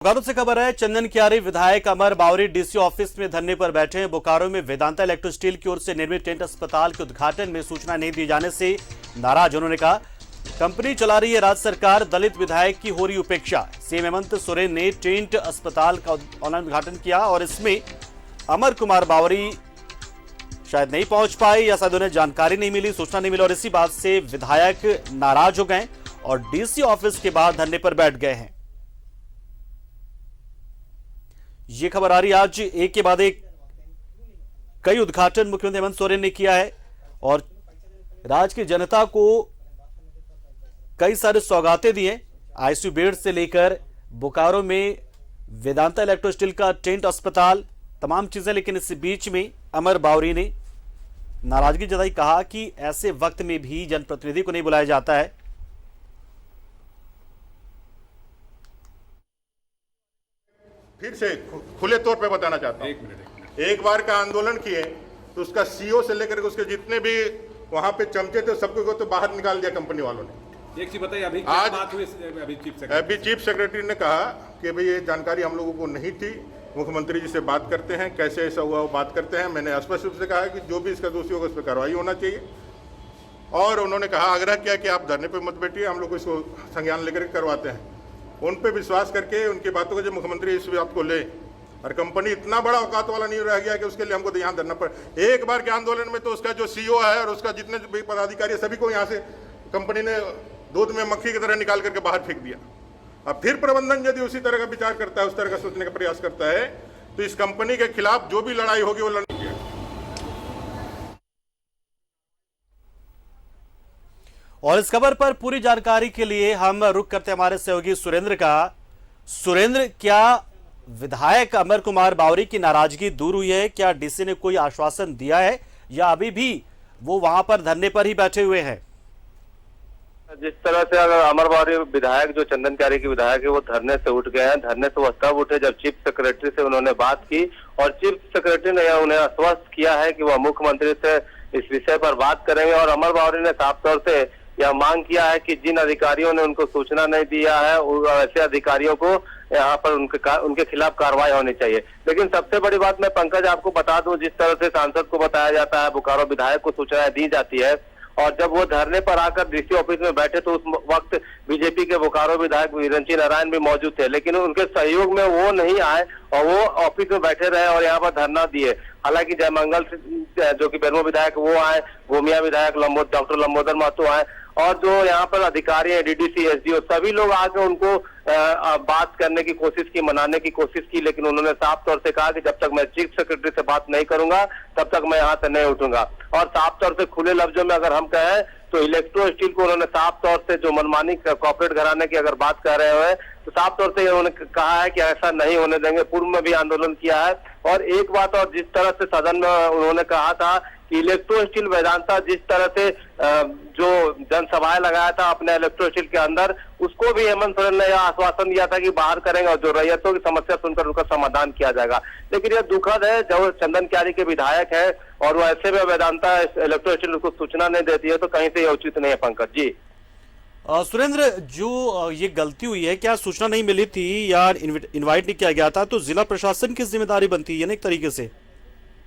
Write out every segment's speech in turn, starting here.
बोकारो से खबर है। चंदन कियारी विधायक अमर बावरी डीसी ऑफिस में धरने पर बैठे हैं। बोकारो में वेदांता इलेक्ट्रो स्टील की ओर से निर्मित टेंट अस्पताल के उद्घाटन में सूचना नहीं दिए जाने से नाराज उन्होंने कहा, कंपनी चला रही है राज्य सरकार, दलित विधायक की हो रही उपेक्षा। सीएम हेमंत सोरेन ने टेंट अस्पताल का ऑनलाइन उद्घाटन किया और इसमें अमर कुमार बावरी शायद नहीं पहुंच पाए या शायद उन्हें जानकारी नहीं मिली, सूचना नहीं मिली और इसी बात से विधायक नाराज हो गए और डीसी ऑफिस के बाहर धरने पर बैठ गए हैं। ये खबर आ रही आज एक के बाद एक कई उद्घाटन मुख्यमंत्री हेमंत सोरेन ने किया है और राज्य की जनता को कई सारे सौगातें दिए, आईसीयू बेड से लेकर बोकारो में वेदांता इलेक्ट्रो स्टील का टेंट अस्पताल, तमाम चीजें। लेकिन इस बीच में अमर बावरी ने नाराजगी जताई, कहा कि ऐसे वक्त में भी जनप्रतिनिधि को नहीं बुलाया जाता है। फिर से खुले तौर पे बताना चाहता हूं, एक बार का आंदोलन किए तो उसका सीईओ से लेकर उसके जितने भी वहां पे चमचे थे सबको तो बाहर निकाल दिया कंपनी वालों ने। एक चीज बताइए, अभी आज बात हुई अभी चीफ सेक्रेटरी ने कहा कि भाई ये जानकारी हम लोगों को नहीं थी, मुख्यमंत्री जी से बात करते हैं, कैसे ऐसा हुआ वो बात करते हैं। मैंने स्पष्ट रूप से कहा कि जो भी इसका दोषी होगा उस पर कार्रवाई होना चाहिए और उन्होंने कहा, आग्रह किया कि आप धरने पर मत बैठिए, हम लोग इसको संज्ञान लेकर करवाते हैं। उन पे विश्वास करके उनकी बातों को जब मुख्यमंत्री इस बात को ले और कंपनी इतना बड़ा औकात वाला नहीं रह गया कि उसके लिए हमको तो यहाँ धरना पड़े। एक बार के आंदोलन में तो उसका जो सीईओ है और उसका जितने भी पदाधिकारी सभी को यहाँ से कंपनी ने दूध में मक्खी की तरह निकाल करके बाहर फेंक दिया। अब फिर प्रबंधन यदि उसी तरह का विचार करता है, उस तरह का सोचने का प्रयास करता है, तो इस कंपनी के खिलाफ जो भी लड़ाई होगी वो लड़नी है। और इस खबर पर पूरी जानकारी के लिए हम रुख करते हैं हमारे सहयोगी सुरेंद्र का। सुरेंद्र, क्या विधायक अमर कुमार बावरी की नाराजगी दूर हुई है? क्या डीसी ने कोई आश्वासन दिया है या अभी भी वो वहां पर धरने पर ही बैठे हुए हैं? जिस तरह से अगर अमर बावरी विधायक, जो चंदन कियारी के विधायक है, वो धरने से उठ गए हैं। धरने से वो तब उठे जब चीफ सेक्रेटरी से उन्होंने बात की और चीफ सेक्रेटरी ने उन्हें आश्वस्त किया है कि वह मुख्यमंत्री से इस विषय पर बात करेंगे। और अमर बावरी ने साफ तौर से यह मांग किया है कि जिन अधिकारियों ने उनको सूचना नहीं दिया है ऐसे अधिकारियों को यहाँ पर उनके खिलाफ कार्रवाई होनी चाहिए। लेकिन सबसे बड़ी बात मैं पंकज आपको बता दूं, जिस तरह से सांसद को बताया जाता है, बोकारो विधायक को सूचनाएं दी जाती है और जब वो धरने पर आकर डीसी ऑफिस में बैठे तो उस वक्त बीजेपी के बोकारो विधायक विरंची नारायण भी मौजूद थे, लेकिन उनके सहयोग में वो नहीं आए और वो ऑफिस में बैठे रहे और यहाँ पर धरना दिए। हालांकि जयमंगल जो कि बेरमो विधायक वो आए, गोमिया विधायक डॉक्टर लंबोदर महतो आए और जो यहाँ पर अधिकारी है, डीडीसी, एसडीओ, सभी लोग आके उनको बात करने की कोशिश की, मनाने की कोशिश की। लेकिन उन्होंने साफ तौर से कहा कि जब तक मैं चीफ सेक्रेटरी से बात नहीं करूंगा तब तक मैं यहाँ से नहीं उठूंगा। और साफ तौर से खुले लफ्जों में अगर हम कहें तो इलेक्ट्रो स्टील को उन्होंने साफ तौर से जो मनमानी कॉर्पोरेट घराने की अगर बात कर रहे हैं तो साफ तौर से उन्होंने कहा है कि ऐसा नहीं होने देंगे। पूर्व में भी आंदोलन किया है। और एक बात और, जिस तरह से सदन में उन्होंने कहा था कि इलेक्ट्रो स्टील वेदांता जिस तरह से जो जनसभाएं लगाया था अपने इलेक्ट्रो स्टील के अंदर, उसको भी हेमंत सोरेन ने यह आश्वासन दिया था कि बाहर करेंगे और जो रैयतों की समस्या सुनकर उनका समाधान किया जाएगा। लेकिन यह दुखद है जब चंदन कियारी के विधायक है और वो ऐसे में वेदांता इलेक्ट्रो स्टील को सूचना नहीं देती है, तो कहीं से यह उचित नहीं है। पंकज जी, सुरेंद्र, जो ये गलती हुई है, क्या सूचना नहीं मिली थी या इनवाइट नहीं किया गया था, तो जिला प्रशासन की जिम्मेदारी बनती है ना एक तरीके से?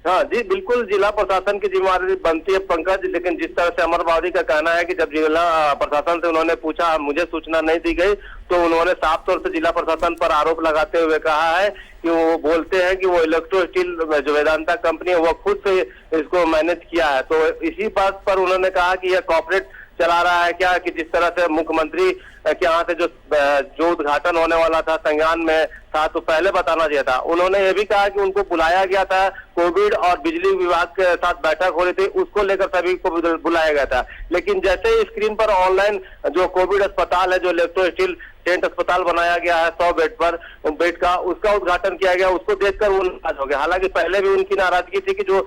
हाँ जी, बिल्कुल जिला प्रशासन की जिम्मेदारी बनती है पंकज। लेकिन जिस तरह से अमर बावरी का कहना है कि जब जिला प्रशासन से उन्होंने पूछा, मुझे सूचना नहीं दी गई, तो उन्होंने साफ तौर से जिला प्रशासन पर आरोप लगाते हुए कहा है कि वो बोलते हैं कि वो इलेक्ट्रो स्टील जो वेदांता कंपनी है वो खुद से इसको मैनेज किया है। तो इसी बात पर उन्होंने कहा कि यह कॉर्पोरेट चला रहा है क्या, कि जिस तरह से मुख्यमंत्री के यहाँ से जो उद्घाटन होने वाला था संज्ञान में था तो पहले बताना चाहिए था। उन्होंने ये भी कहा कि उनको बुलाया गया था, कोविड और बिजली विभाग के साथ बैठक हो रही थी, उसको लेकर सभी को बुलाया गया था। लेकिन जैसे ही स्क्रीन पर ऑनलाइन जो कोविड अस्पताल है, जो इलेक्ट्रो स्टील टेंट अस्पताल बनाया गया है 100 बेड का, उसका उद्घाटन किया गया, उसको देखकर वो नाराज हो गया। हालांकि पहले भी उनकी नाराजगी थी कि जो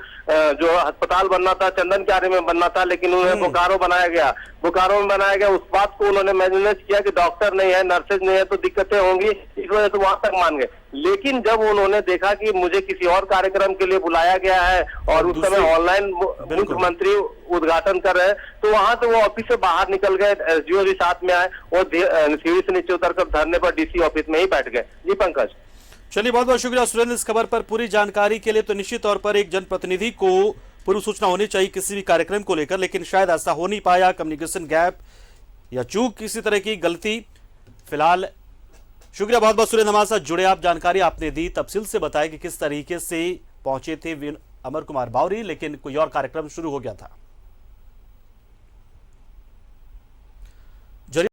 अस्पताल बनना था चंदन कियारी में बनना था, लेकिन उन्हें बोकारो बनाया गया। बोकारो में बनाया गया, उस बात को उन्होंने मैनेज किया कि डॉक्टर नहीं है, नर्सेज नहीं है तो दिक्कतें होंगी, इस वजह से वहां तक मान गए। लेकिन जब उन्होंने देखा कि मुझे किसी और कार्यक्रम के लिए बुलाया गया है और उस समय ऑनलाइन मुख्यमंत्री उद्घाटन कर रहे हैं, तो वहां से वो ऑफिस से बाहर निकल गए। एसडीओ भी साथ में आए और सीढ़ी से नीचे उतरकर धरने पर डीसी ऑफिस में ही बैठ गए। जी पंकज। चलिए, बहुत बहुत शुक्रिया सुरेंद्र इस खबर पर पूरी जानकारी के लिए। तो निश्चित तौर पर एक जनप्रतिनिधि को पूर्व सूचना होनी चाहिए किसी भी कार्यक्रम को लेकर, लेकिन शायद ऐसा हो नहीं पाया। कम्युनिकेशन गैप या चूक, किसी तरह की गलती। फिलहाल शुक्रिया बहुत बहुत सुरेंद्र, हमारे साथ जुड़े आप। जानकारी आपने दी, तफसील से बताया कि किस तरीके से पहुंचे थे अमर कुमार बावरी, लेकिन कोई और कार्यक्रम शुरू हो गया था।